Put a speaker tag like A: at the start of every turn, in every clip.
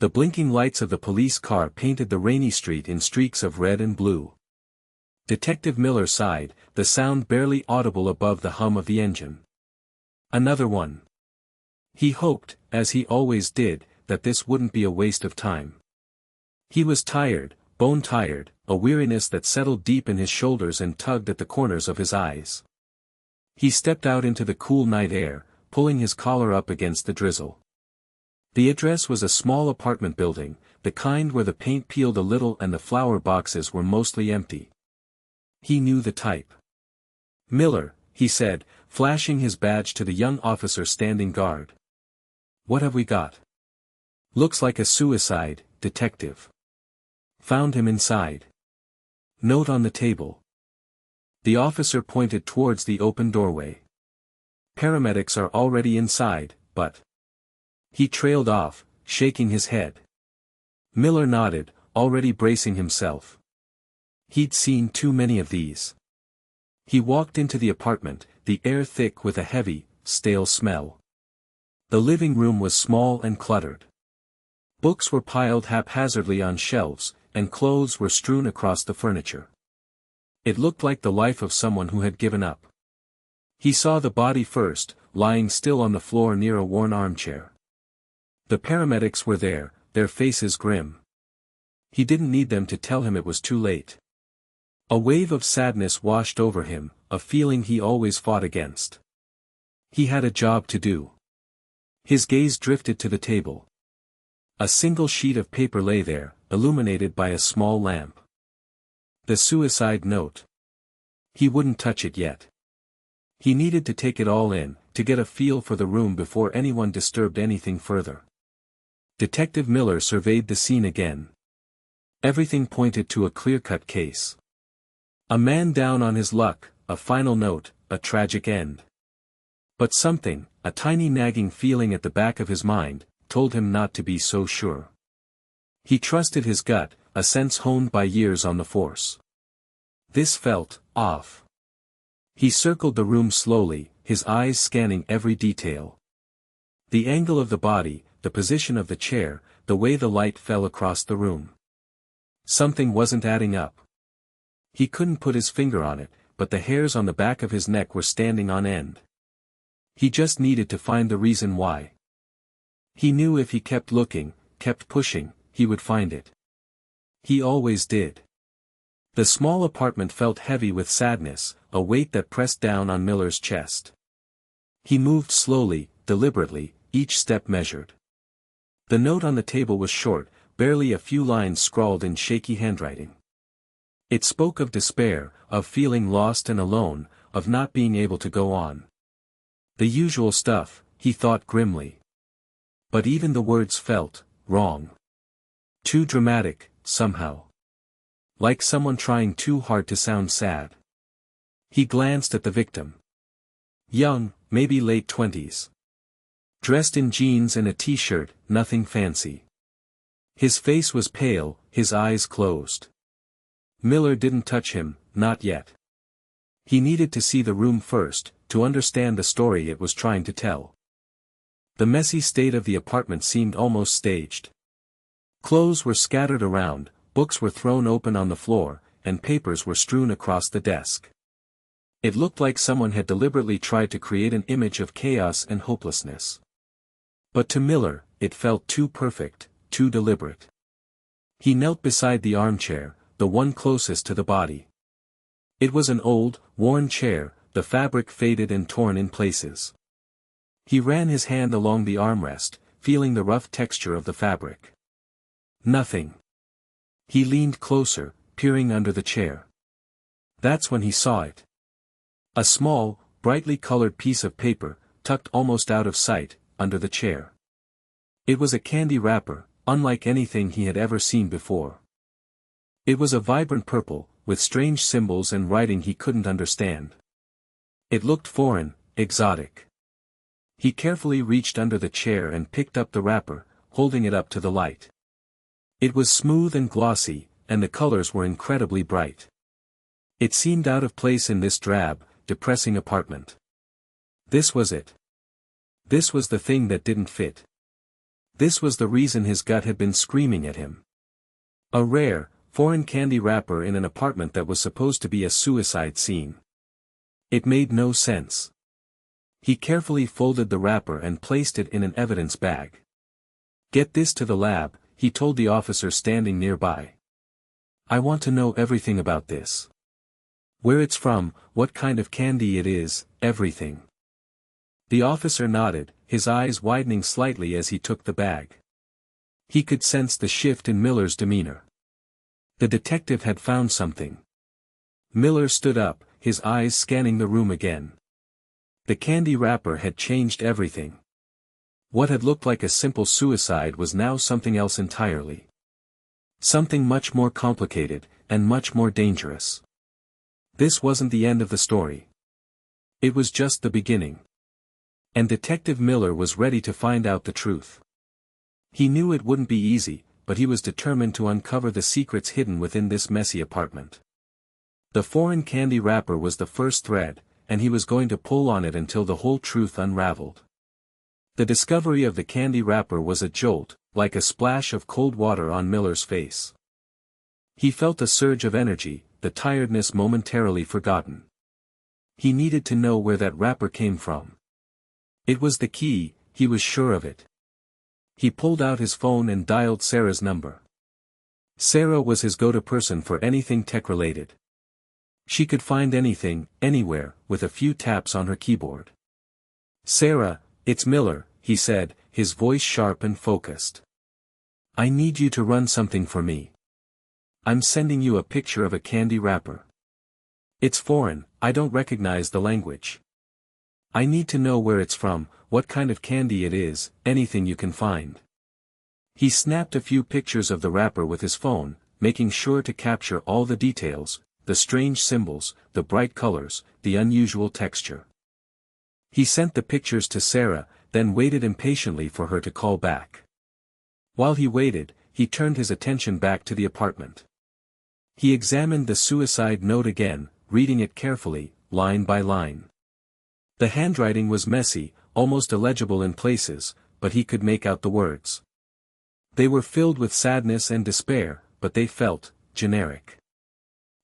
A: The blinking lights of the police car painted the rainy street in streaks of red and blue. Detective Miller sighed, the sound barely audible above the hum of the engine. Another one. He hoped, as he always did, that this wouldn't be a waste of time. He was tired, bone-tired, a weariness that settled deep in his shoulders and tugged at the corners of his eyes. He stepped out into the cool night air, pulling his collar up against the drizzle. The address was a small apartment building, the kind where the paint peeled a little and the flower boxes were mostly empty. He knew the type. "Miller," he said, flashing his badge to the young officer standing guard. "What have we got?" "Looks like a suicide, detective. Found him inside. Note on the table." The officer pointed towards the open doorway. "Paramedics are already inside, but—" He trailed off, shaking his head. Miller nodded, already bracing himself. He'd seen too many of these. He walked into the apartment, the air thick with a heavy, stale smell. The living room was small and cluttered. Books were piled haphazardly on shelves, and clothes were strewn across the furniture. It looked like the life of someone who had given up. He saw the body first, lying still on the floor near a worn armchair. The paramedics were there, their faces grim. He didn't need them to tell him it was too late. A wave of sadness washed over him, a feeling he always fought against. He had a job to do. His gaze drifted to the table. A single sheet of paper lay there, illuminated by a small lamp. The suicide note. He wouldn't touch it yet. He needed to take it all in, to get a feel for the room before anyone disturbed anything further. Detective Miller surveyed the scene again. Everything pointed to a clear-cut case. A man down on his luck, a final note, a tragic end. But something, a tiny nagging feeling at the back of his mind, told him not to be so sure. He trusted his gut, a sense honed by years on the force. This felt off. He circled the room slowly, his eyes scanning every detail. The angle of the body, the position of the chair, the way the light fell across the room. Something wasn't adding up. He couldn't put his finger on it, but the hairs on the back of his neck were standing on end. He just needed to find the reason why. He knew if he kept looking, kept pushing, he would find it. He always did. The small apartment felt heavy with sadness, a weight that pressed down on Miller's chest. He moved slowly, deliberately, each step measured. The note on the table was short, barely a few lines scrawled in shaky handwriting. It spoke of despair, of feeling lost and alone, of not being able to go on. The usual stuff, he thought grimly. But even the words felt wrong. Too dramatic, somehow. Like someone trying too hard to sound sad. He glanced at the victim. Young, maybe late 20s. Dressed in jeans and a t-shirt, nothing fancy. His face was pale, his eyes closed. Miller didn't touch him, not yet. He needed to see the room first, to understand the story it was trying to tell. The messy state of the apartment seemed almost staged. Clothes were scattered around, books were thrown open on the floor, and papers were strewn across the desk. It looked like someone had deliberately tried to create an image of chaos and hopelessness. But to Miller, it felt too perfect, too deliberate. He knelt beside the armchair, the one closest to the body. It was an old, worn chair, the fabric faded and torn in places. He ran his hand along the armrest, feeling the rough texture of the fabric. Nothing. He leaned closer, peering under the chair. That's when he saw it. A small, brightly colored piece of paper, tucked almost out of sight, under the chair. It was a candy wrapper, unlike anything he had ever seen before. It was a vibrant purple, with strange symbols and writing he couldn't understand. It looked foreign, exotic. He carefully reached under the chair and picked up the wrapper, holding it up to the light. It was smooth and glossy, and the colors were incredibly bright. It seemed out of place in this drab, depressing apartment. This was it. This was the thing that didn't fit. This was the reason his gut had been screaming at him. A rare, foreign candy wrapper in an apartment that was supposed to be a suicide scene. It made no sense. He carefully folded the wrapper and placed it in an evidence bag. "Get this to the lab," he told the officer standing nearby. "I want to know everything about this. Where it's from, what kind of candy it is, everything." The officer nodded, his eyes widening slightly as he took the bag. He could sense the shift in Miller's demeanor. The detective had found something. Miller stood up, his eyes scanning the room again. The candy wrapper had changed everything. What had looked like a simple suicide was now something else entirely. Something much more complicated, and much more dangerous. This wasn't the end of the story. It was just the beginning. And Detective Miller was ready to find out the truth. He knew it wouldn't be easy, but he was determined to uncover the secrets hidden within this messy apartment. The foreign candy wrapper was the first thread, and he was going to pull on it until the whole truth unraveled. The discovery of the candy wrapper was a jolt, like a splash of cold water on Miller's face. He felt a surge of energy, the tiredness momentarily forgotten. He needed to know where that wrapper came from. It was the key, he was sure of it. He pulled out his phone and dialed Sarah's number. Sarah was his go-to person for anything tech-related. She could find anything, anywhere, with a few taps on her keyboard. "Sarah, it's Miller," he said, his voice sharp and focused. "I need you to run something for me. I'm sending you a picture of a candy wrapper. It's foreign, I don't recognize the language. I need to know where it's from, what kind of candy it is, anything you can find." He snapped a few pictures of the wrapper with his phone, making sure to capture all the details, the strange symbols, the bright colors, the unusual texture. He sent the pictures to Sarah, then waited impatiently for her to call back. While he waited, he turned his attention back to the apartment. He examined the suicide note again, reading it carefully, line by line. The handwriting was messy, almost illegible in places, but he could make out the words. They were filled with sadness and despair, but they felt generic.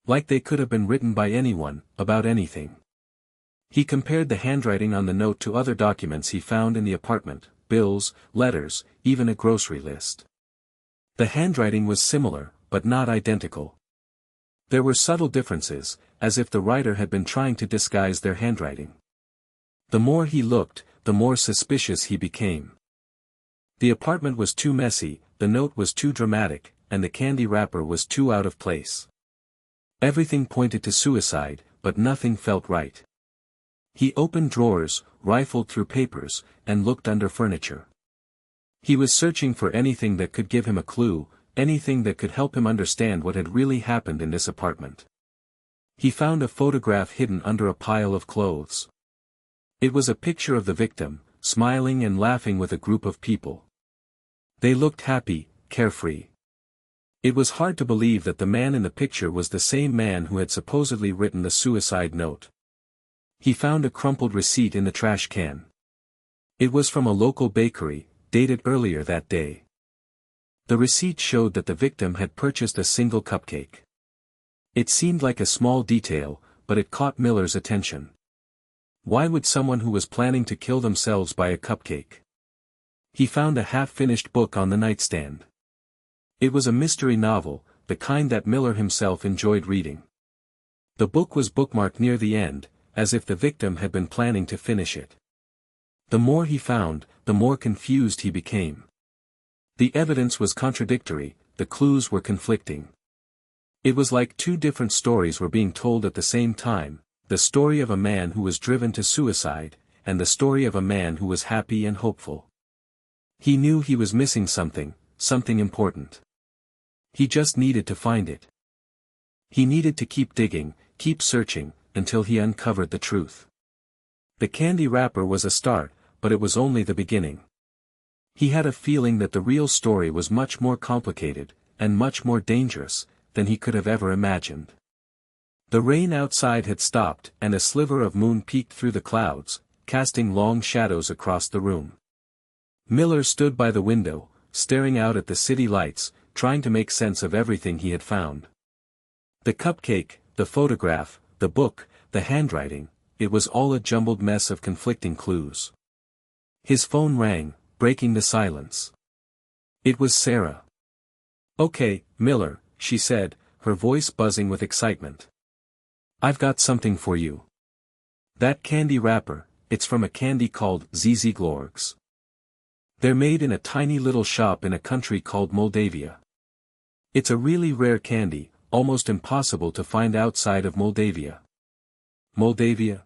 A: Like they could have been written by anyone, about anything. He compared the handwriting on the note to other documents he found in the apartment, bills, letters, even a grocery list. The handwriting was similar, but not identical. There were subtle differences, as if the writer had been trying to disguise their handwriting. The more he looked, the more suspicious he became. The apartment was too messy, the note was too dramatic, and the candy wrapper was too out of place. Everything pointed to suicide, but nothing felt right. He opened drawers, rifled through papers, and looked under furniture. He was searching for anything that could give him a clue, anything that could help him understand what had really happened in this apartment. He found a photograph hidden under a pile of clothes. It was a picture of the victim, smiling and laughing with a group of people. They looked happy, carefree. It was hard to believe that the man in the picture was the same man who had supposedly written the suicide note. He found a crumpled receipt in the trash can. It was from a local bakery, dated earlier that day. The receipt showed that the victim had purchased a single cupcake. It seemed like a small detail, but it caught Miller's attention. Why would someone who was planning to kill themselves buy a cupcake? He found a half-finished book on the nightstand. It was a mystery novel, the kind that Miller himself enjoyed reading. The book was bookmarked near the end, as if the victim had been planning to finish it. The more he found, the more confused he became. The evidence was contradictory, the clues were conflicting. It was like two different stories were being told at the same time, the story of a man who was driven to suicide, and the story of a man who was happy and hopeful. He knew he was missing something, something important. He just needed to find it. He needed to keep digging, keep searching, until he uncovered the truth. The candy wrapper was a start, but it was only the beginning. He had a feeling that the real story was much more complicated, and much more dangerous, than he could have ever imagined. The rain outside had stopped, and a sliver of moon peeked through the clouds, casting long shadows across the room. Miller stood by the window, staring out at the city lights, trying to make sense of everything he had found. The cupcake, the photograph, the book, the handwriting, it was all a jumbled mess of conflicting clues. His phone rang, breaking the silence. It was Sarah. "Okay, Miller," she said, her voice buzzing with excitement. "I've got something for you. That candy wrapper, it's from a candy called ZZ Glorgs. They're made in a tiny little shop in a country called Moldavia. It's a really rare candy, almost impossible to find outside of Moldavia." "Moldavia?"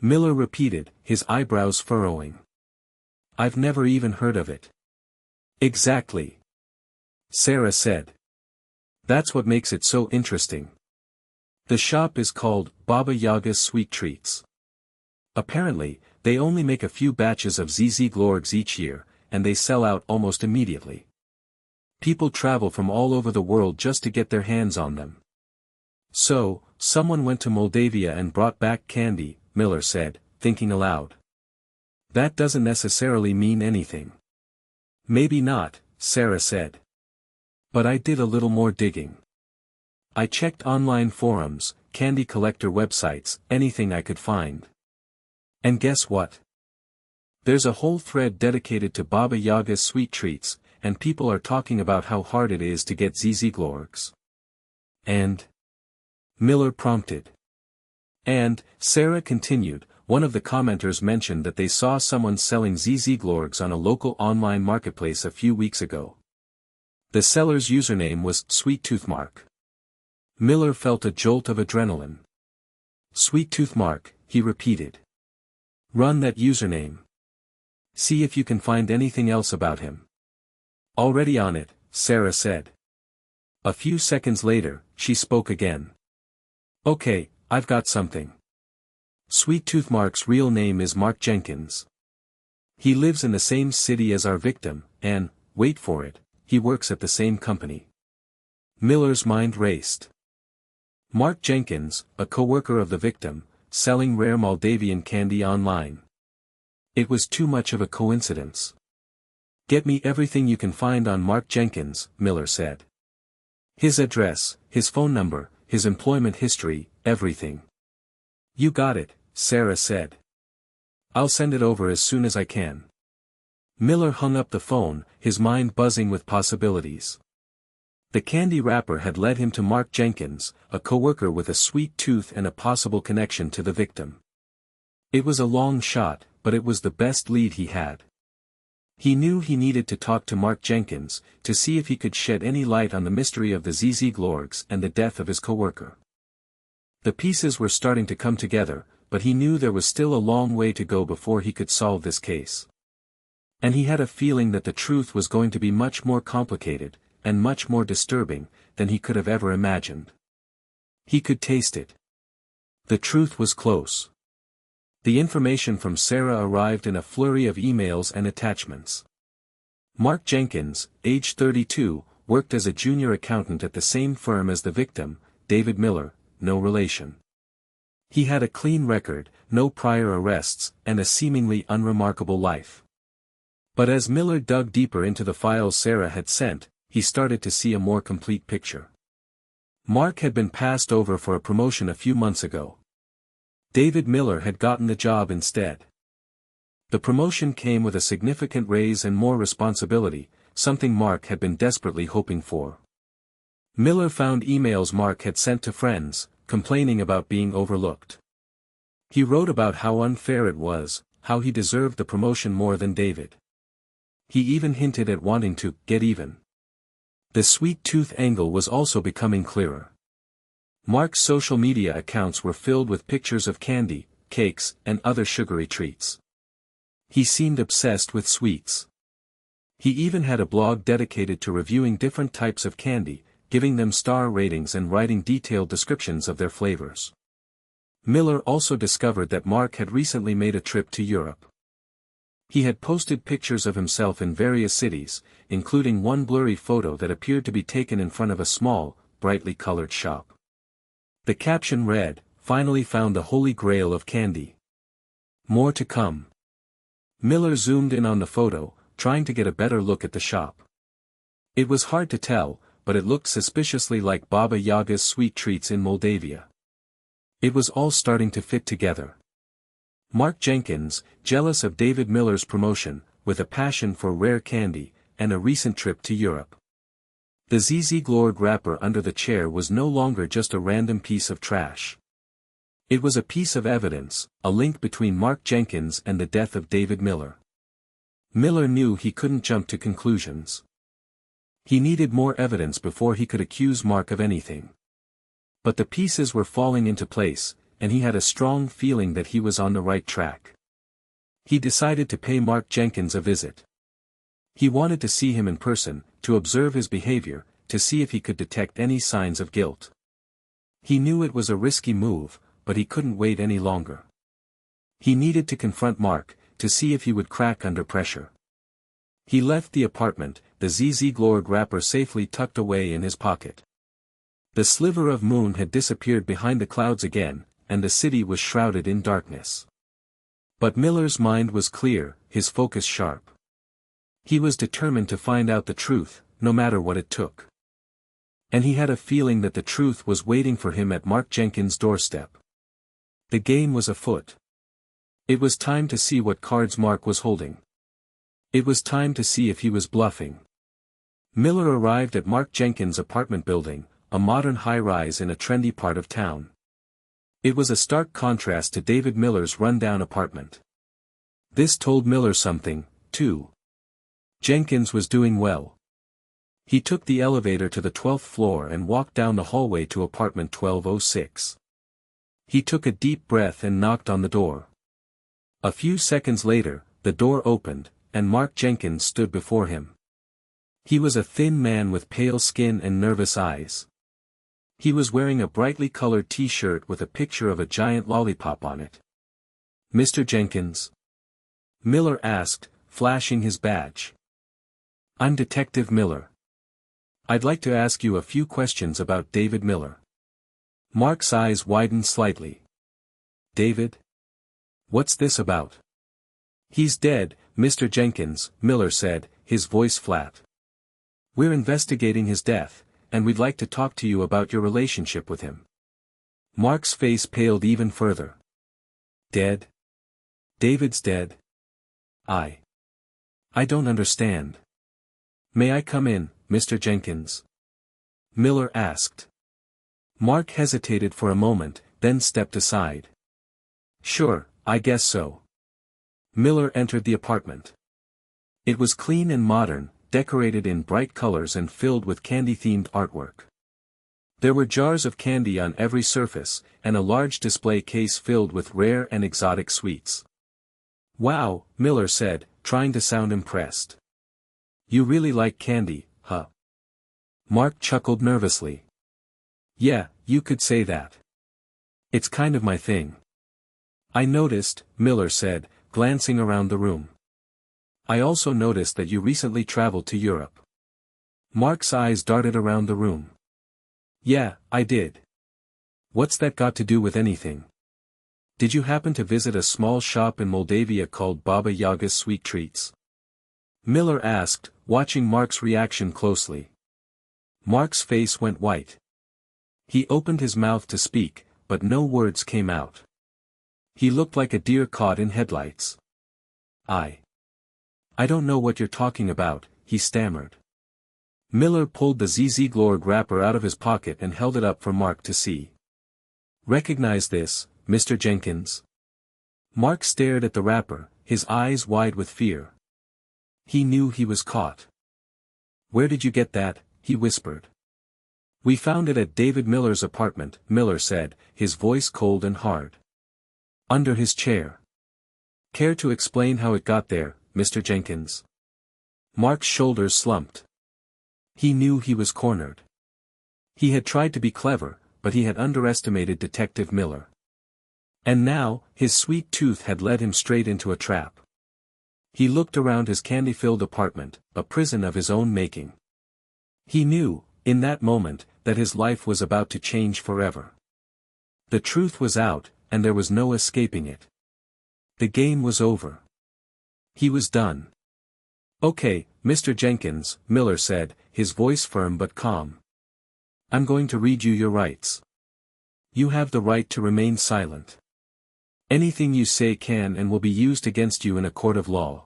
A: Miller repeated, his eyebrows furrowing. "I've never even heard of it." "Exactly," Sarah said. "That's what makes it so interesting. The shop is called Baba Yaga's Sweet Treats. Apparently, they only make a few batches of ZZ Glorgs each year, and they sell out almost immediately. People travel from all over the world just to get their hands on them." "So, someone went to Moldavia and brought back candy," Miller said, thinking aloud. "That doesn't necessarily mean anything." "Maybe not," Sarah said. "But I did a little more digging. I checked online forums, candy collector websites, anything I could find. And guess what? There's a whole thread dedicated to Baba Yaga's Sweet Treats, and people are talking about how hard it is to get ZZ Glorgs." "And?" Miller prompted. "And," Sarah continued, "one of the commenters mentioned that they saw someone selling ZZ Glorgs on a local online marketplace a few weeks ago. The seller's username was Sweet Tooth Mark." Miller felt a jolt of adrenaline. "Sweet Tooth Mark," he repeated. "Run that username. See if you can find anything else about him." "Already on it," Sarah said. A few seconds later, she spoke again. "Okay, I've got something. Sweet Tooth Mark's real name is Mark Jenkins. He lives in the same city as our victim, and, wait for it, he works at the same company." Miller's mind raced. Mark Jenkins, a co-worker of the victim, selling rare Moldavian candy online. It was too much of a coincidence. "Get me everything you can find on Mark Jenkins," Miller said. "His address, his phone number, his employment history, everything." "You got it," Sarah said. "I'll send it over as soon as I can." Miller hung up the phone, his mind buzzing with possibilities. The candy wrapper had led him to Mark Jenkins, a co-worker with a sweet tooth and a possible connection to the victim. It was a long shot, but it was the best lead he had. He knew he needed to talk to Mark Jenkins, to see if he could shed any light on the mystery of the ZZ Glorgs and the death of his co-worker. The pieces were starting to come together, but he knew there was still a long way to go before he could solve this case. And he had a feeling that the truth was going to be much more complicated, and much more disturbing, than he could have ever imagined. He could taste it. The truth was close. The information from Sarah arrived in a flurry of emails and attachments. Mark Jenkins, age 32, worked as a junior accountant at the same firm as the victim, David Miller, no relation. He had a clean record, no prior arrests, and a seemingly unremarkable life. But as Miller dug deeper into the files Sarah had sent, he started to see a more complete picture. Mark had been passed over for a promotion a few months ago. David Miller had gotten the job instead. The promotion came with a significant raise and more responsibility, something Mark had been desperately hoping for. Miller found emails Mark had sent to friends, complaining about being overlooked. He wrote about how unfair it was, how he deserved the promotion more than David. He even hinted at wanting to get even. The sweet tooth angle was also becoming clearer. Mark's social media accounts were filled with pictures of candy, cakes, and other sugary treats. He seemed obsessed with sweets. He even had a blog dedicated to reviewing different types of candy, giving them star ratings and writing detailed descriptions of their flavors. Miller also discovered that Mark had recently made a trip to Europe. He had posted pictures of himself in various cities, including one blurry photo that appeared to be taken in front of a small, brightly colored shop. The caption read, "Finally found the holy grail of candy. More to come." Miller zoomed in on the photo, trying to get a better look at the shop. It was hard to tell, but it looked suspiciously like Baba Yaga's sweet treats in Moldavia. It was all starting to fit together. Mark Jenkins, jealous of David Miller's promotion, with a passion for rare candy, and a recent trip to Europe. The ZZ Glorg wrapper under the chair was no longer just a random piece of trash. It was a piece of evidence, a link between Mark Jenkins and the death of David Miller. Miller knew he couldn't jump to conclusions. He needed more evidence before he could accuse Mark of anything. But the pieces were falling into place, and he had a strong feeling that he was on the right track. He decided to pay Mark Jenkins a visit. He wanted to see him in person, to observe his behavior, to see if he could detect any signs of guilt. He knew it was a risky move, but he couldn't wait any longer. He needed to confront Mark, to see if he would crack under pressure. He left the apartment, the ZZ Glorg wrapper safely tucked away in his pocket. The sliver of moon had disappeared behind the clouds again, and the city was shrouded in darkness. But Miller's mind was clear, his focus sharp. He was determined to find out the truth, no matter what it took. And he had a feeling that the truth was waiting for him at Mark Jenkins' doorstep. The game was afoot. It was time to see what cards Mark was holding. It was time to see if he was bluffing. Miller arrived at Mark Jenkins' apartment building, a modern high-rise in a trendy part of town. It was a stark contrast to David Miller's rundown apartment. This told Miller something, too. Jenkins was doing well. He took the elevator to the 12th floor and walked down the hallway to apartment 1206. He took a deep breath and knocked on the door. A few seconds later, the door opened, and Mark Jenkins stood before him. He was a thin man with pale skin and nervous eyes. He was wearing a brightly colored t-shirt with a picture of a giant lollipop on it. "Mr. Jenkins?" Miller asked, flashing his badge. "I'm Detective Miller. I'd like to ask you a few questions about David Miller." Mark's eyes widened slightly. "David? What's this about?" "He's dead, Mr. Jenkins," Miller said, his voice flat. "We're investigating his death, and we'd like to talk to you about your relationship with him." Mark's face paled even further. "Dead? David's dead? I don't understand." "May I come in, Mr. Jenkins?" Miller asked. Mark hesitated for a moment, then stepped aside. "Sure, I guess so." Miller entered the apartment. It was clean and modern, decorated in bright colors and filled with candy-themed artwork. There were jars of candy on every surface, and a large display case filled with rare and exotic sweets. "Wow," Miller said, trying to sound impressed. "You really like candy, huh?" Mark chuckled nervously. "Yeah, you could say that. It's kind of my thing." "I noticed," Miller said, glancing around the room. "I also noticed that you recently traveled to Europe." Mark's eyes darted around the room. "Yeah, I did. What's that got to do with anything? Did you happen to visit a small shop in Moldavia called Baba Yaga's Sweet Treats?" Miller asked, watching Mark's reaction closely. Mark's face went white. He opened his mouth to speak, but no words came out. He looked like a deer caught in headlights. I don't know what you're talking about," he stammered. Miller pulled the ZZ Glorg wrapper out of his pocket and held it up for Mark to see. "Recognize this, Mr. Jenkins?" Mark stared at the wrapper, his eyes wide with fear. He knew he was caught. "Where did you get that?" he whispered. "We found it at David Miller's apartment," Miller said, his voice cold and hard. "Under his chair. Care to explain how it got there, Mr. Jenkins?" Mark's shoulders slumped. He knew he was cornered. He had tried to be clever, but he had underestimated Detective Miller. And now, his sweet tooth had led him straight into a trap. He looked around his candy-filled apartment, a prison of his own making. He knew, in that moment, that his life was about to change forever. The truth was out, and there was no escaping it. The game was over. He was done. Okay, Mr. Jenkins, Miller said, his voice firm but calm. I'm going to read you your rights. You have the right to remain silent. Anything you say can and will be used against you in a court of law.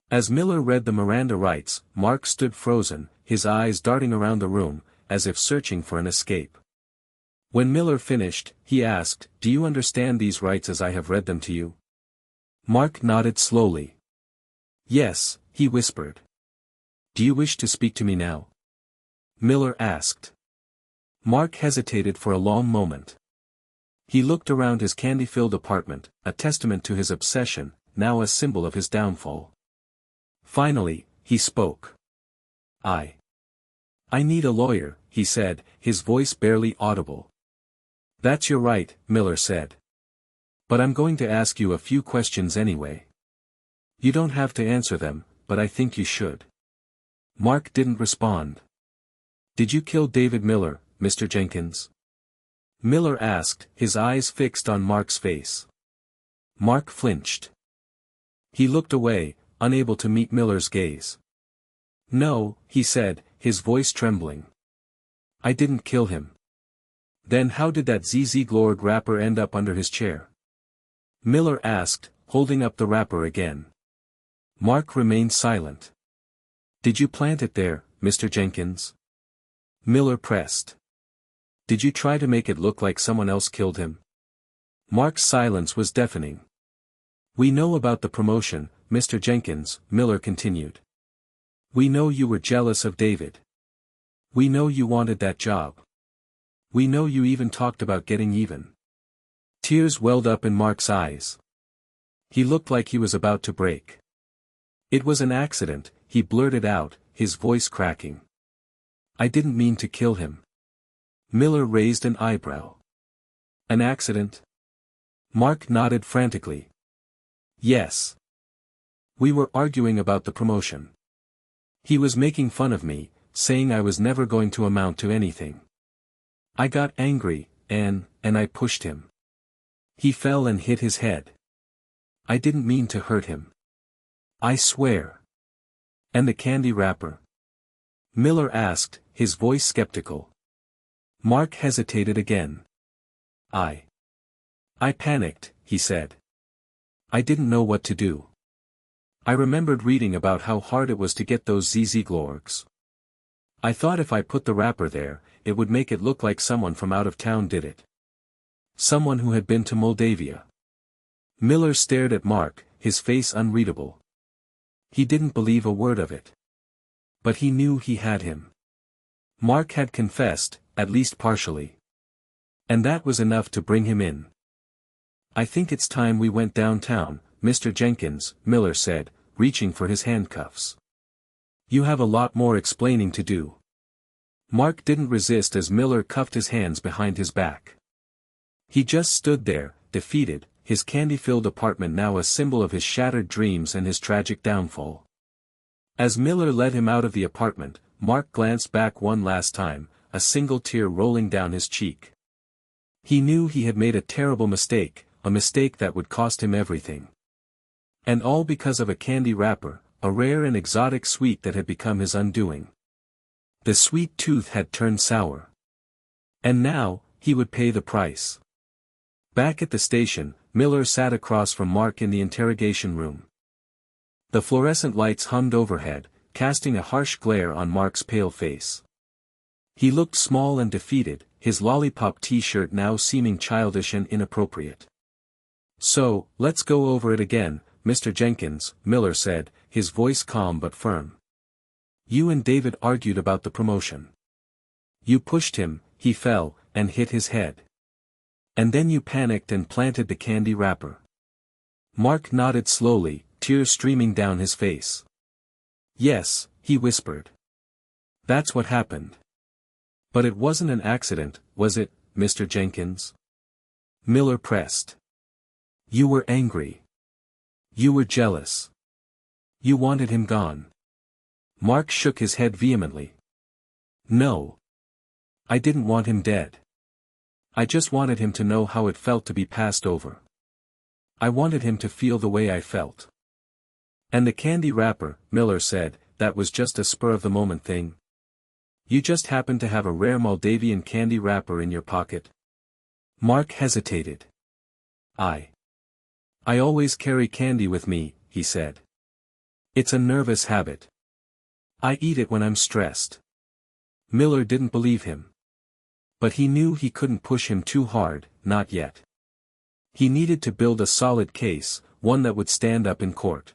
A: As Miller read the Miranda rights, Mark stood frozen, his eyes darting around the room, as if searching for an escape. When Miller finished, he asked, "Do you understand these rights as I have read them to you?" Mark nodded slowly. "Yes," he whispered. "Do you wish to speak to me now?" Miller asked. Mark hesitated for a long moment. He looked around his candy-filled apartment, a testament to his obsession, now a symbol of his downfall. Finally, he spoke. I need a lawyer," he said, his voice barely audible. "That's your right," Miller said. "But I'm going to ask you a few questions anyway. You don't have to answer them, but I think you should." Mark didn't respond. "Did you kill David Miller, Mr. Jenkins?" Miller asked, his eyes fixed on Mark's face. Mark flinched. He looked away, unable to meet Miller's gaze. "No," he said, his voice trembling. "I didn't kill him." "Then how did that ZZ Glorg wrapper end up under his chair?" Miller asked, holding up the wrapper again. Mark remained silent. "Did you plant it there, Mr. Jenkins?" Miller pressed. "Did you try to make it look like someone else killed him?" Mark's silence was deafening. "We know about the promotion, Mr. Jenkins," Miller continued. "We know you were jealous of David. We know you wanted that job. We know you even talked about getting even." Tears welled up in Mark's eyes. He looked like he was about to break. "It was an accident," he blurted out, his voice cracking. "I didn't mean to kill him." Miller raised an eyebrow. "An accident?" Mark nodded frantically. "Yes. We were arguing about the promotion. He was making fun of me, saying I was never going to amount to anything. I got angry, and I pushed him. He fell and hit his head. I didn't mean to hurt him. I swear." "And the candy wrapper?" Miller asked, his voice skeptical. Mark hesitated again. I panicked," he said. "I didn't know what to do. I remembered reading about how hard it was to get those ZZ Glorgs. I thought if I put the wrapper there, it would make it look like someone from out of town did it. Someone who had been to Moldavia." Miller stared at Mark, his face unreadable. He didn't believe a word of it. But he knew he had him. Mark had confessed, at least partially. And that was enough to bring him in. "I think it's time we went downtown, Mr. Jenkins," Miller said, reaching for his handcuffs. "You have a lot more explaining to do." Mark didn't resist as Miller cuffed his hands behind his back. He just stood there, defeated, his candy-filled apartment now a symbol of his shattered dreams and his tragic downfall. As Miller led him out of the apartment, Mark glanced back one last time, a single tear rolling down his cheek. He knew he had made a terrible mistake, a mistake that would cost him everything. And all because of a candy wrapper, a rare and exotic sweet that had become his undoing. The sweet tooth had turned sour. And now, he would pay the price. Back at the station, Miller sat across from Mark in the interrogation room. The fluorescent lights hummed overhead, casting a harsh glare on Mark's pale face. He looked small and defeated, his lollipop t-shirt now seeming childish and inappropriate. "So, let's go over it again, Mr. Jenkins," Miller said, his voice calm but firm. "You and David argued about the promotion. You pushed him, he fell, and hit his head. And then you panicked and planted the candy wrapper." Mark nodded slowly, tears streaming down his face. "Yes," he whispered. "That's what happened. But it wasn't an accident, was it, Mr. Jenkins?" Miller pressed. "You were angry. You were jealous. You wanted him gone." Mark shook his head vehemently. "No. I didn't want him dead. I just wanted him to know how it felt to be passed over. I wanted him to feel the way I felt. And the candy wrapper, Miller said, that was just a spur-of-the-moment thing. You just happened to have a rare Moldavian candy wrapper in your pocket? Mark hesitated. I always carry candy with me, he said. It's a nervous habit. I eat it when I'm stressed. Miller didn't believe him. But he knew he couldn't push him too hard, not yet. He needed to build a solid case, one that would stand up in court.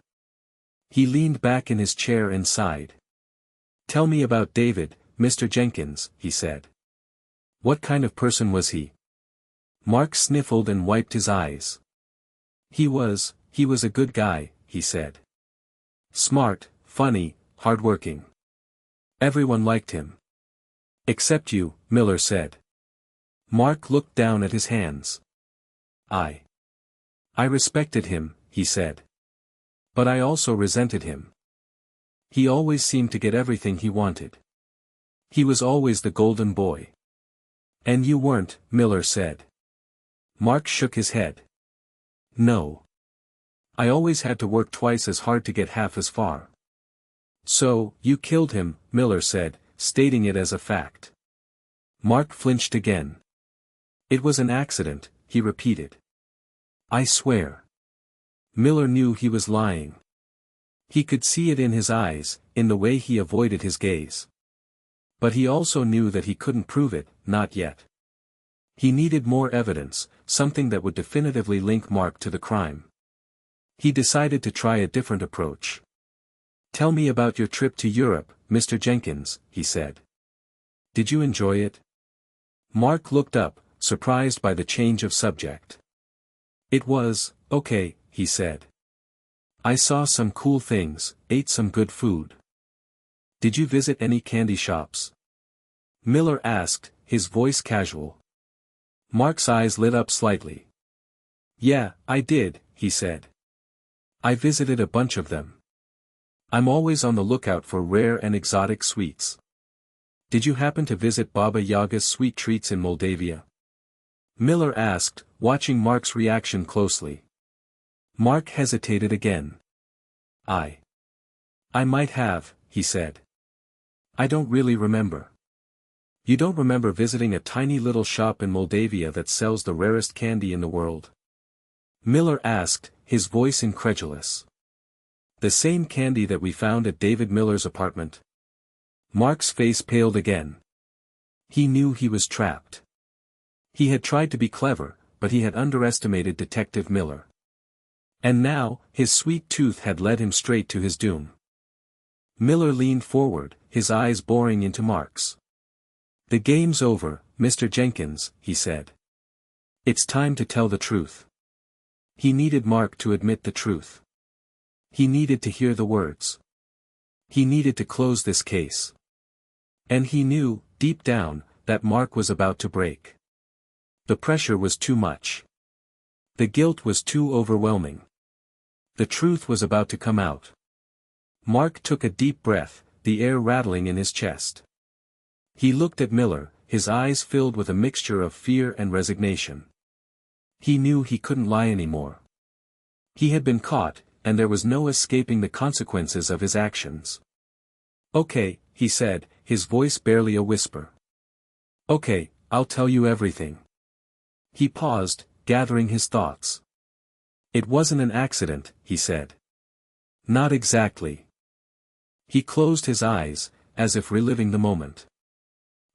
A: He leaned back in his chair and sighed. Tell me about David, Mr. Jenkins, he said. What kind of person was he? Mark sniffled and wiped his eyes. He was a good guy, he said. Smart, funny, hardworking. Everyone liked him. Except you, Miller said. Mark looked down at his hands. I respected him, he said. But I also resented him. He always seemed to get everything he wanted. He was always the golden boy. And you weren't, Miller said. Mark shook his head. No. I always had to work twice as hard to get half as far. So, you killed him, Miller said, stating it as a fact. Mark flinched again. It was an accident, he repeated. I swear. Miller knew he was lying. He could see it in his eyes, in the way he avoided his gaze. But he also knew that he couldn't prove it, not yet. He needed more evidence, something that would definitively link Mark to the crime. He decided to try a different approach. Tell me about your trip to Europe, Mr. Jenkins, he said. Did you enjoy it? Mark looked up, surprised by the change of subject. It was, okay, he said. I saw some cool things, ate some good food. Did you visit any candy shops? Miller asked, his voice casual. Mark's eyes lit up slightly. Yeah, I did, he said. I visited a bunch of them. I'm always on the lookout for rare and exotic sweets. Did you happen to visit Baba Yaga's sweet treats in Moldavia? Miller asked, watching Mark's reaction closely. Mark hesitated again. I might have, he said. I don't really remember. You don't remember visiting a tiny little shop in Moldavia that sells the rarest candy in the world? Miller asked, his voice incredulous. The same candy that we found at David Miller's apartment? Mark's face paled again. He knew he was trapped. He had tried to be clever, but he had underestimated Detective Miller. And now, his sweet tooth had led him straight to his doom. Miller leaned forward, his eyes boring into Mark's. The game's over, Mr. Jenkins, he said. It's time to tell the truth. He needed Mark to admit the truth. He needed to hear the words. He needed to close this case. And he knew, deep down, that Mark was about to break. The pressure was too much. The guilt was too overwhelming. The truth was about to come out. Mark took a deep breath, the air rattling in his chest. He looked at Miller, his eyes filled with a mixture of fear and resignation. He knew he couldn't lie anymore. He had been caught, and there was no escaping the consequences of his actions. Okay, he said, his voice barely a whisper. Okay, I'll tell you everything. He paused, gathering his thoughts. It wasn't an accident, he said. Not exactly. He closed his eyes, as if reliving the moment.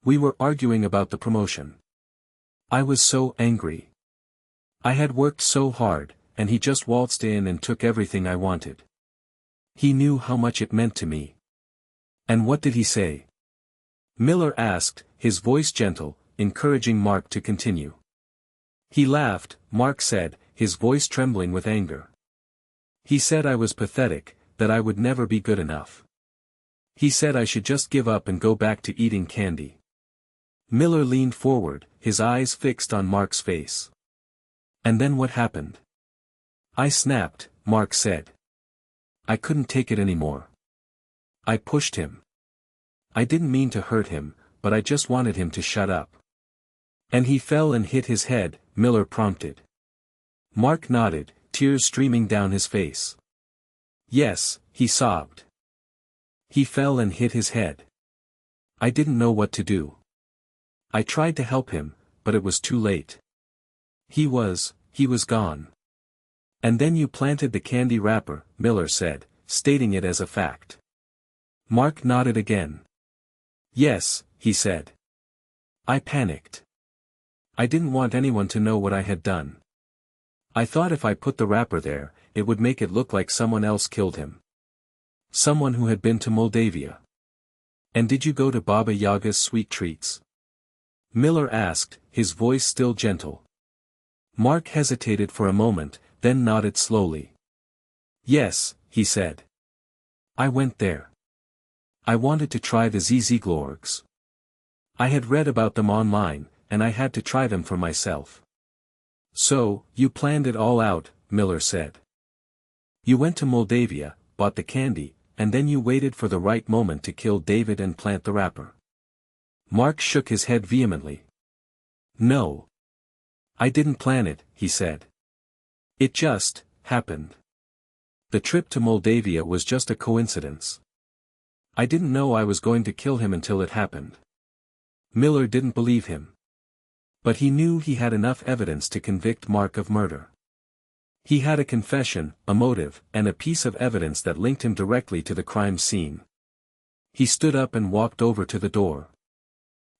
A: We were arguing about the promotion. I was so angry. I had worked so hard, and he just waltzed in and took everything I wanted. He knew how much it meant to me. And what did he say? Miller asked, his voice gentle, encouraging Mark to continue. He laughed, Mark said, his voice trembling with anger. He said I was pathetic, that I would never be good enough. He said I should just give up and go back to eating candy. Miller leaned forward, his eyes fixed on Mark's face. And then what happened? I snapped, Mark said. I couldn't take it anymore. I pushed him. I didn't mean to hurt him, but I just wanted him to shut up. And he fell and hit his head, Miller prompted. Mark nodded, tears streaming down his face. Yes, he sobbed. He fell and hit his head. I didn't know what to do. I tried to help him, but it was too late. He was gone. And then you planted the candy wrapper, Miller said, stating it as a fact. Mark nodded again. Yes, he said. I panicked. I didn't want anyone to know what I had done. I thought if I put the wrapper there, it would make it look like someone else killed him. Someone who had been to Moldavia. And did you go to Baba Yaga's sweet treats? Miller asked, his voice still gentle. Mark hesitated for a moment, then nodded slowly. Yes, he said. I went there. I wanted to try the Glorgs. I had read about them online, and I had to try them for myself. So, you planned it all out, Miller said. You went to Moldavia, bought the candy, and then you waited for the right moment to kill David and plant the wrapper. Mark shook his head vehemently. No. I didn't plan it, he said. It just happened. The trip to Moldavia was just a coincidence. I didn't know I was going to kill him until it happened. Miller didn't believe him. But he knew he had enough evidence to convict Mark of murder. He had a confession, a motive, and a piece of evidence that linked him directly to the crime scene. He stood up and walked over to the door.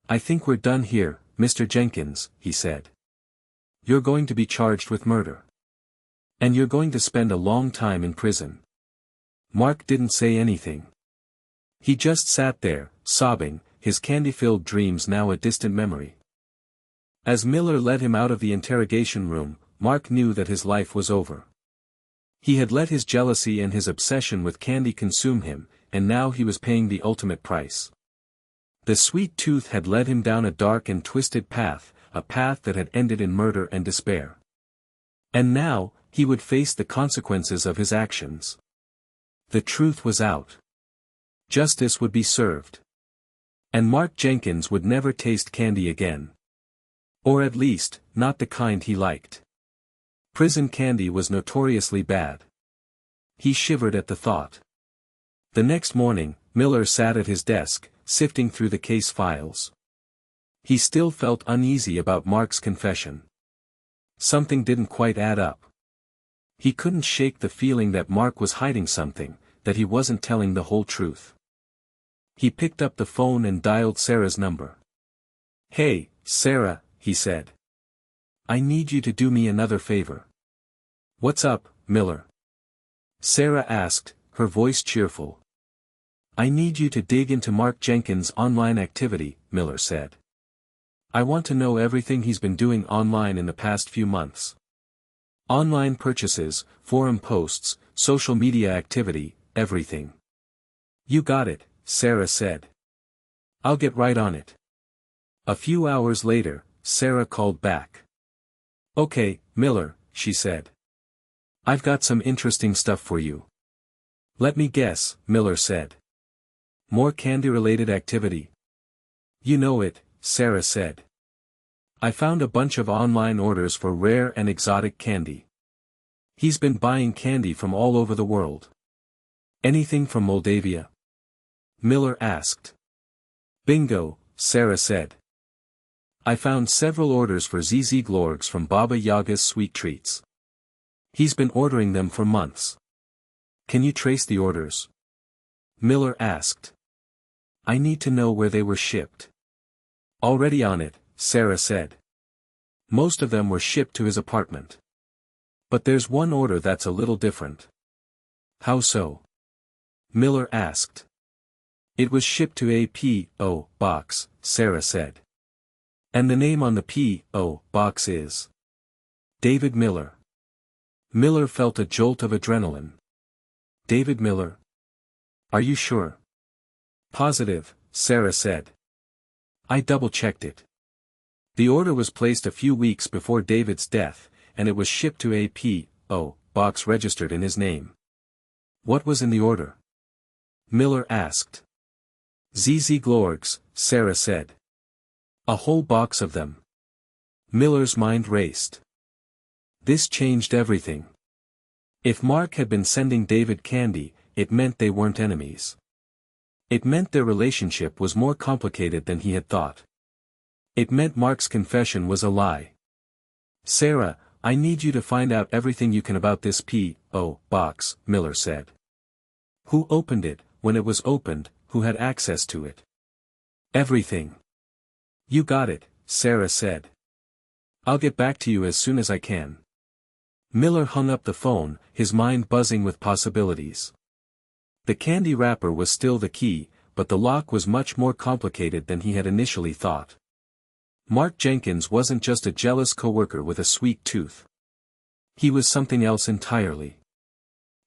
A: I think we're done here, Mr. Jenkins, he said. You're going to be charged with murder. And you're going to spend a long time in prison. Mark didn't say anything. He just sat there, sobbing, his candy-filled dreams now a distant memory. As Miller led him out of the interrogation room, Mark knew that his life was over. He had let his jealousy and his obsession with candy consume him, and now he was paying the ultimate price. The sweet tooth had led him down a dark and twisted path, a path that had ended in murder and despair. And now, he would face the consequences of his actions. The truth was out. Justice would be served. And Mark Jenkins would never taste candy again. Or at least, not the kind he liked. Prison candy was notoriously bad. He shivered at the thought. The next morning, Miller sat at his desk, sifting through the case files. He still felt uneasy about Mark's confession. Something didn't quite add up. He couldn't shake the feeling that Mark was hiding something, that he wasn't telling the whole truth. He picked up the phone and dialed Sarah's number. Hey, Sarah, he said. I need you to do me another favor. What's up, Miller? Sarah asked, her voice cheerful. I need you to dig into Mark Jenkins' online activity, Miller said. I want to know everything he's been doing online in the past few months. Online purchases, forum posts, social media activity, everything. You got it, Sarah said. I'll get right on it. A few hours later, Sarah called back. Okay, Miller, she said. I've got some interesting stuff for you. Let me guess, Miller said. More candy-related activity? You know it, Sarah said. I found a bunch of online orders for rare and exotic candy. He's been buying candy from all over the world. Anything from Moldavia? Miller asked. Bingo, Sarah said. I found several orders for Glorgs from Baba Yaga's sweet treats. He's been ordering them for months. Can you trace the orders? Miller asked. I need to know where they were shipped. Already on it, Sarah said. Most of them were shipped to his apartment. But there's one order that's a little different. How so? Miller asked. It was shipped to a P.O. box, Sarah said. And the name on the P.O. box is David Miller. Miller felt a jolt of adrenaline. David Miller? Are you sure? Positive, Sarah said. I double-checked it. The order was placed a few weeks before David's death, and it was shipped to a P.O. box registered in his name. What was in the order? Miller asked. Glorgs, Sarah said. A whole box of them. Miller's mind raced. This changed everything. If Mark had been sending David candy, it meant they weren't enemies. It meant their relationship was more complicated than he had thought. It meant Mark's confession was a lie. "Sarah, I need you to find out everything you can about this P.O. box," Miller said. "Who opened it, when it was opened, who had access to it? Everything." "You got it," Sarah said. "I'll get back to you as soon as I can." Miller hung up the phone, his mind buzzing with possibilities. The candy wrapper was still the key, but the lock was much more complicated than he had initially thought. Mark Jenkins wasn't just a jealous coworker with a sweet tooth. He was something else entirely.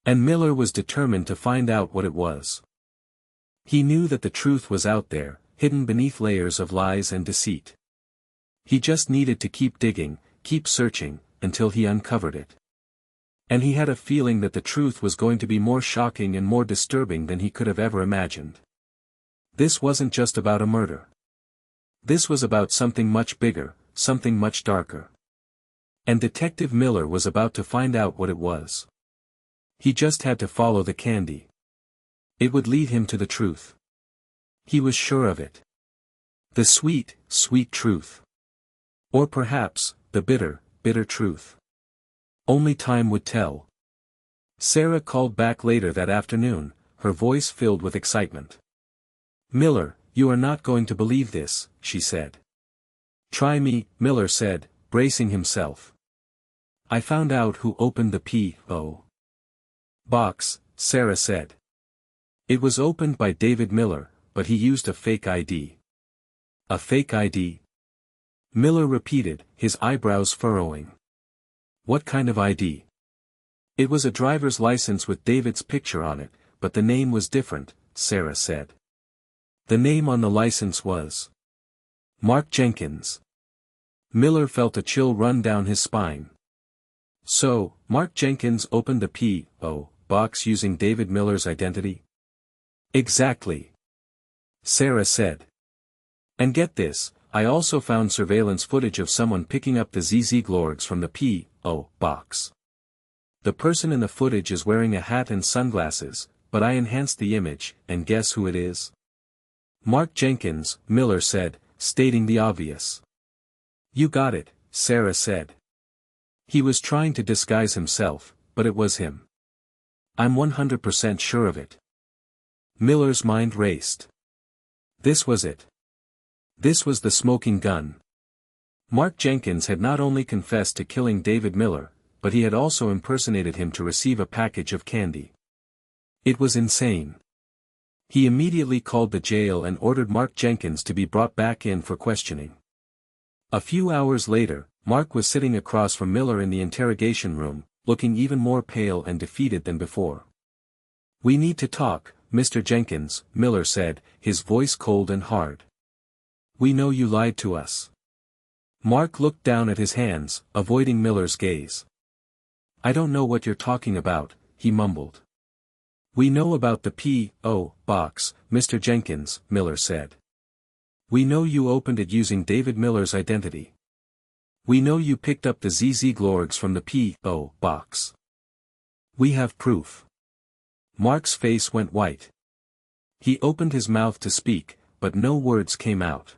A: And Miller was determined to find out what it was. He knew that the truth was out there, hidden beneath layers of lies and deceit. He just needed to keep digging, keep searching, until he uncovered it. And he had a feeling that the truth was going to be more shocking and more disturbing than he could have ever imagined. This wasn't just about a murder. This was about something much bigger, something much darker. And Detective Miller was about to find out what it was. He just had to follow the candy. It would lead him to the truth. He was sure of it. The sweet, sweet truth. Or perhaps, the bitter, bitter truth. Only time would tell. Sarah called back later that afternoon, her voice filled with excitement. "Miller, you are not going to believe this," she said. "Try me," Miller said, bracing himself. "I found out who opened the P.O. box," Sarah said. "It was opened by David Miller, but he used a fake ID." "A fake ID?" Miller repeated, his eyebrows furrowing. "What kind of ID?" "It was a driver's license with David's picture on it, but the name was different," Sarah said. "The name on the license was Mark Jenkins." Miller felt a chill run down his spine. So, Mark Jenkins opened the P.O. box using David Miller's identity? "Exactly," Sarah said. "And get this, I also found surveillance footage of someone picking up the ZZ Glorgs from the P.O. box. The person in the footage is wearing a hat and sunglasses, but I enhanced the image, and guess who it is?" "Mark Jenkins," Miller said, stating the obvious. "You got it," Sarah said. "He was trying to disguise himself, but it was him. I'm 100% sure of it." Miller's mind raced. This was it. This was the smoking gun. Mark Jenkins had not only confessed to killing David Miller, but he had also impersonated him to receive a package of candy. It was insane. He immediately called the jail and ordered Mark Jenkins to be brought back in for questioning. A few hours later, Mark was sitting across from Miller in the interrogation room, looking even more pale and defeated than before. "We need to talk, Mr. Jenkins," Miller said, his voice cold and hard. "We know you lied to us." Mark looked down at his hands, avoiding Miller's gaze. "I don't know what you're talking about," he mumbled. "We know about the P.O. box, Mr. Jenkins," Miller said. "We know you opened it using David Miller's identity. We know you picked up the ZZ Glorgs from the P.O. box. We have proof." Mark's face went white. He opened his mouth to speak, but no words came out.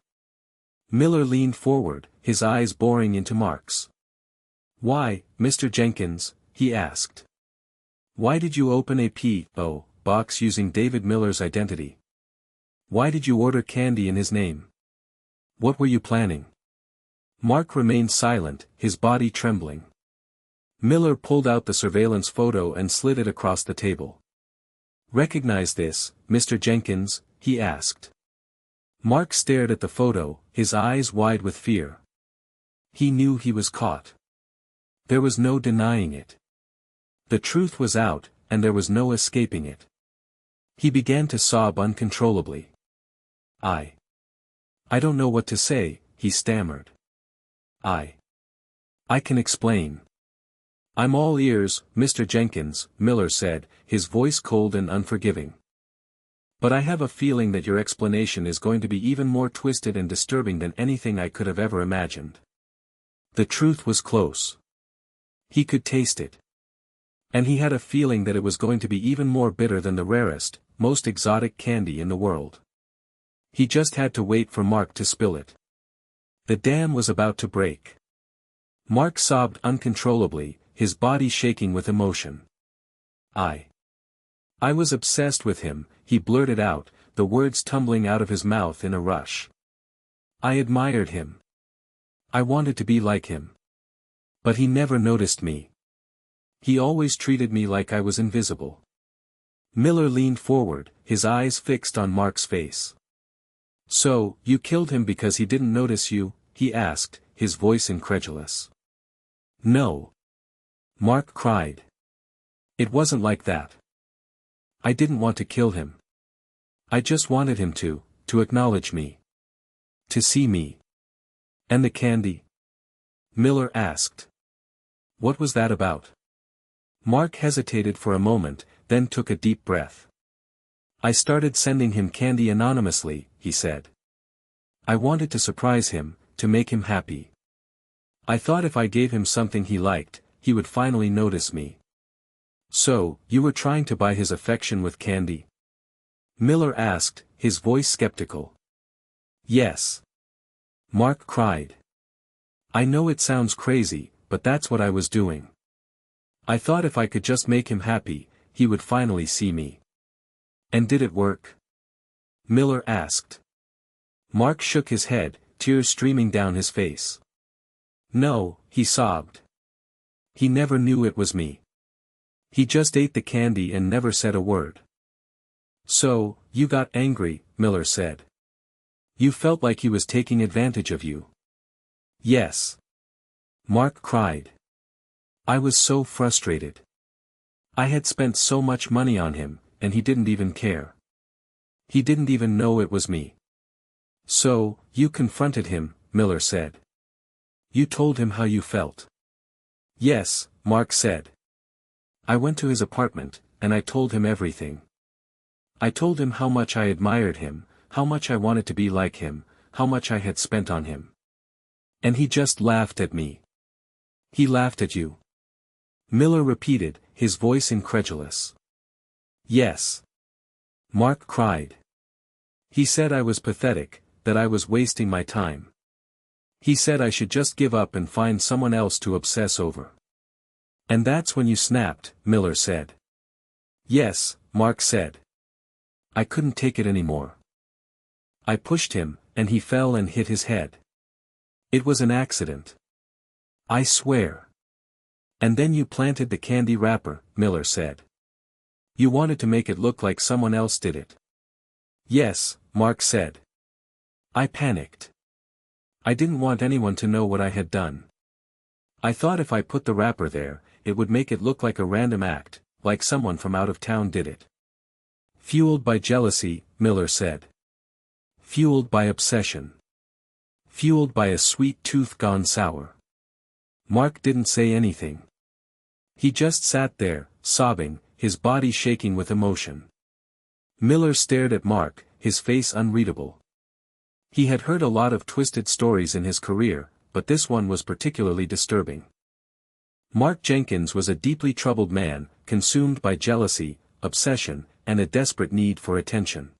A: Miller leaned forward, his eyes boring into Mark's. "Why, Mr. Jenkins?" he asked. "Why did you open a P.O. box using David Miller's identity? Why did you order candy in his name? What were you planning?" Mark remained silent, his body trembling. Miller pulled out the surveillance photo and slid it across the table. "Recognize this, Mr. Jenkins?" he asked. Mark stared at the photo, his eyes wide with fear. He knew he was caught. There was no denying it. The truth was out, and there was no escaping it. He began to sob uncontrollably. I don't know what to say," he stammered. I can explain." "I'm all ears, Mr. Jenkins," Miller said, his voice cold and unforgiving. "But I have a feeling that your explanation is going to be even more twisted and disturbing than anything I could have ever imagined." The truth was close. He could taste it. And he had a feeling that it was going to be even more bitter than the rarest, most exotic candy in the world. He just had to wait for Mark to spill it. The dam was about to break. Mark sobbed uncontrollably, his body shaking with emotion. I was obsessed with him, he blurted out, the words tumbling out of his mouth in a rush. I admired him. I wanted to be like him. But he never noticed me. He always treated me like I was invisible. Miller leaned forward, his eyes fixed on Mark's face. So, you killed him because he didn't notice you? He asked, his voice incredulous. No. Mark cried. It wasn't like that. I didn't want to kill him. I just wanted him to acknowledge me. To see me. And the candy? Miller asked. What was that about? Mark hesitated for a moment, then took a deep breath. I started sending him candy anonymously, he said. I wanted to surprise him, to make him happy. I thought if I gave him something he liked, he would finally notice me. So, you were trying to buy his affection with candy? Miller asked, his voice skeptical. Yes. Mark cried. I know it sounds crazy, but that's what I was doing. I thought if I could just make him happy, he would finally see me. And did it work? Miller asked. Mark shook his head, tears streaming down his face. No, he sobbed. He never knew it was me. He just ate the candy and never said a word. So, you got angry, Miller said. You felt like he was taking advantage of you. Yes. Mark cried. I was so frustrated. I had spent so much money on him, and he didn't even care. He didn't even know it was me. So, you confronted him, Miller said. You told him how you felt. Yes, Mark said. I went to his apartment, and I told him everything. I told him how much I admired him, how much I wanted to be like him, how much I had spent on him. And he just laughed at me. He laughed at you. Miller repeated, his voice incredulous. Yes. Mark cried. He said I was pathetic, that I was wasting my time. He said I should just give up and find someone else to obsess over. And that's when you snapped, Miller said. Yes, Mark said. I couldn't take it anymore. I pushed him, and he fell and hit his head. It was an accident. I swear. And then you planted the candy wrapper, Miller said. You wanted to make it look like someone else did it. Yes, Mark said. I panicked. I didn't want anyone to know what I had done. I thought if I put the wrapper there, it would make it look like a random act, like someone from out of town did it. Fueled by jealousy, Miller said. Fueled by obsession. Fueled by a sweet tooth gone sour. Mark didn't say anything. He just sat there, sobbing, his body shaking with emotion. Miller stared at Mark, his face unreadable. He had heard a lot of twisted stories in his career, but this one was particularly disturbing. Mark Jenkins was a deeply troubled man, consumed by jealousy, obsession, and a desperate need for attention.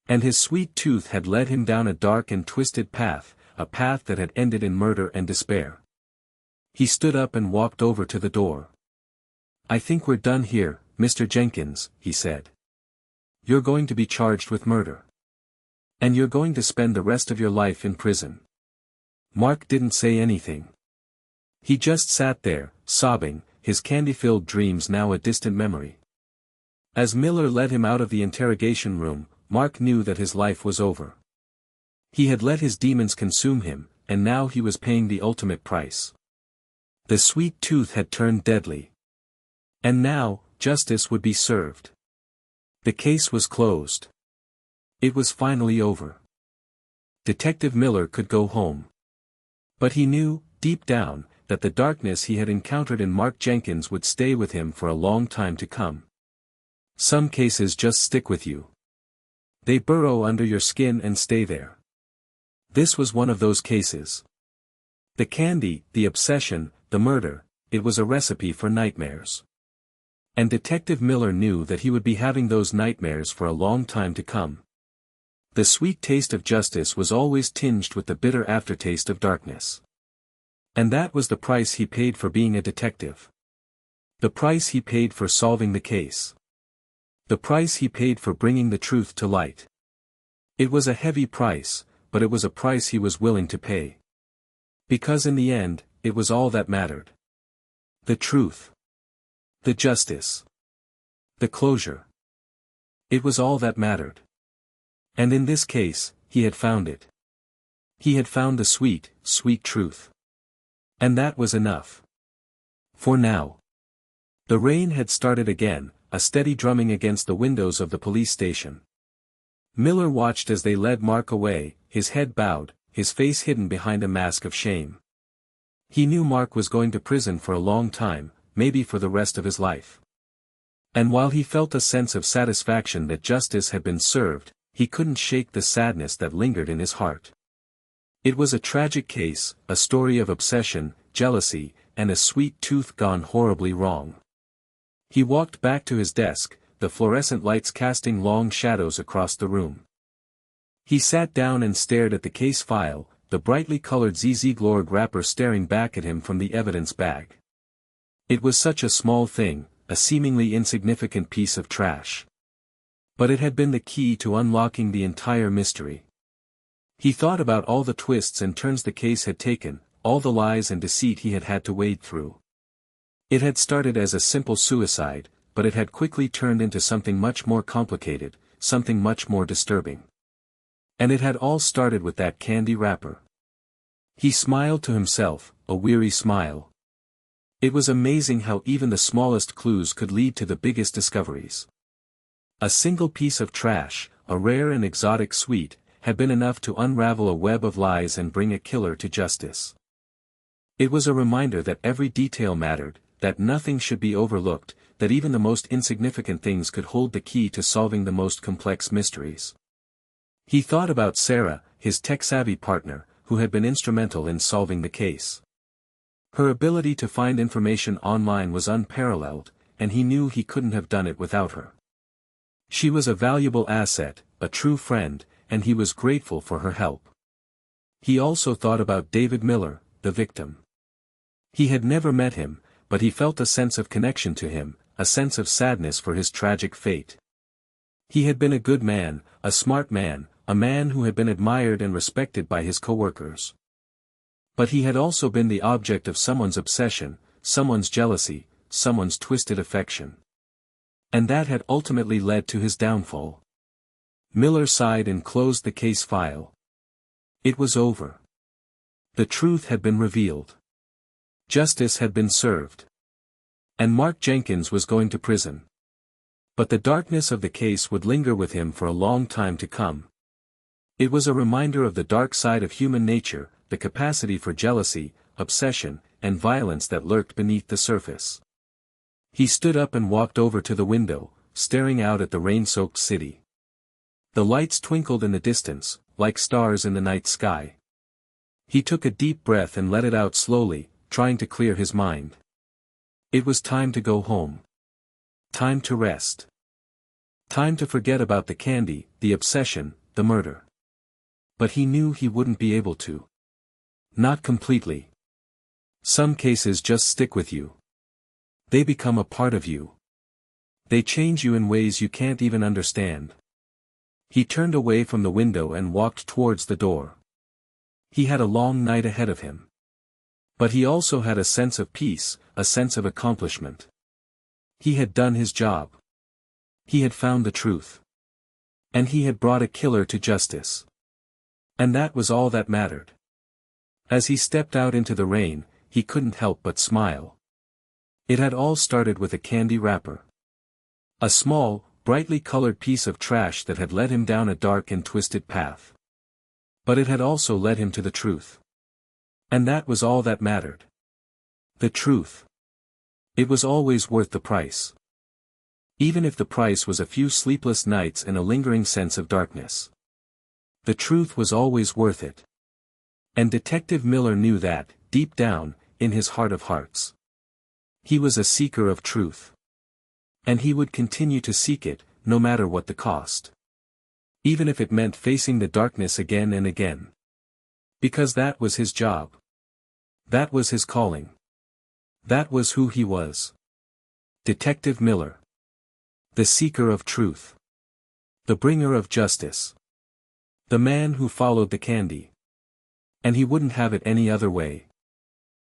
A: And his sweet tooth had led him down a dark and twisted path, a path that had ended in murder and despair. He stood up and walked over to the door. I think we're done here, Mr. Jenkins, he said. You're going to be charged with murder. And you're going to spend the rest of your life in prison. Mark didn't say anything. He just sat there, sobbing, his candy-filled dreams now a distant memory. As Miller led him out of the interrogation room, Mark knew that his life was over. He had let his demons consume him, and now he was paying the ultimate price. The sweet tooth had turned deadly. And now, justice would be served. The case was closed. It was finally over. Detective Miller could go home. But he knew, deep down, that the darkness he had encountered in Mark Jenkins would stay with him for a long time to come. Some cases just stick with you. They burrow under your skin and stay there. This was one of those cases. The candy, the obsession, the murder, it was a recipe for nightmares. And Detective Miller knew that he would be having those nightmares for a long time to come. The sweet taste of justice was always tinged with the bitter aftertaste of darkness. And that was the price he paid for being a detective. The price he paid for solving the case. The price he paid for bringing the truth to light. It was a heavy price, but it was a price he was willing to pay. Because in the end, it was all that mattered. The truth. The justice. The closure. It was all that mattered. And in this case, he had found it. He had found the sweet, sweet truth. And that was enough. For now. The rain had started again, a steady drumming against the windows of the police station. Miller watched as they led Mark away, his head bowed, his face hidden behind a mask of shame. He knew Mark was going to prison for a long time, maybe for the rest of his life. And while he felt a sense of satisfaction that justice had been served, he couldn't shake the sadness that lingered in his heart. It was a tragic case, a story of obsession, jealousy, and a sweet tooth gone horribly wrong. He walked back to his desk, the fluorescent lights casting long shadows across the room. He sat down and stared at the case file, the brightly colored ZZ Glorg wrapper staring back at him from the evidence bag. It was such a small thing, a seemingly insignificant piece of trash. But it had been the key to unlocking the entire mystery. He thought about all the twists and turns the case had taken, all the lies and deceit he had had to wade through. It had started as a simple suicide, but it had quickly turned into something much more complicated, something much more disturbing. And it had all started with that candy wrapper. He smiled to himself, a weary smile. It was amazing how even the smallest clues could lead to the biggest discoveries. A single piece of trash, a rare and exotic sweet, had been enough to unravel a web of lies and bring a killer to justice. It was a reminder that every detail mattered, that nothing should be overlooked, that even the most insignificant things could hold the key to solving the most complex mysteries. He thought about Sarah, his tech-savvy partner, who had been instrumental in solving the case. Her ability to find information online was unparalleled, and he knew he couldn't have done it without her. She was a valuable asset, a true friend, and he was grateful for her help. He also thought about David Miller, the victim. He had never met him, but he felt a sense of connection to him, a sense of sadness for his tragic fate. He had been a good man, a smart man, a man who had been admired and respected by his coworkers. But he had also been the object of someone's obsession, someone's jealousy, someone's twisted affection. And that had ultimately led to his downfall. Miller sighed and closed the case file. It was over. The truth had been revealed. Justice had been served. And Mark Jenkins was going to prison. But the darkness of the case would linger with him for a long time to come. It was a reminder of the dark side of human nature, the capacity for jealousy, obsession, and violence that lurked beneath the surface. He stood up and walked over to the window, staring out at the rain-soaked city. The lights twinkled in the distance, like stars in the night sky. He took a deep breath and let it out slowly, trying to clear his mind. It was time to go home. Time to rest. Time to forget about the candy, the obsession, the murder. But he knew he wouldn't be able to. Not completely. Some cases just stick with you. They become a part of you. They change you in ways you can't even understand. He turned away from the window and walked towards the door. He had a long night ahead of him. But he also had a sense of peace, a sense of accomplishment. He had done his job. He had found the truth. And he had brought a killer to justice. And that was all that mattered. As he stepped out into the rain, he couldn't help but smile. It had all started with a candy wrapper. A small, brightly colored piece of trash that had led him down a dark and twisted path. But it had also led him to the truth. And that was all that mattered. The truth. It was always worth the price. Even if the price was a few sleepless nights and a lingering sense of darkness. The truth was always worth it. And Detective Miller knew that, deep down, in his heart of hearts. He was a seeker of truth. And he would continue to seek it, no matter what the cost. Even if it meant facing the darkness again and again. Because that was his job. That was his calling. That was who he was. Detective Miller. The seeker of truth. The bringer of justice. The man who followed the candy. And he wouldn't have it any other way.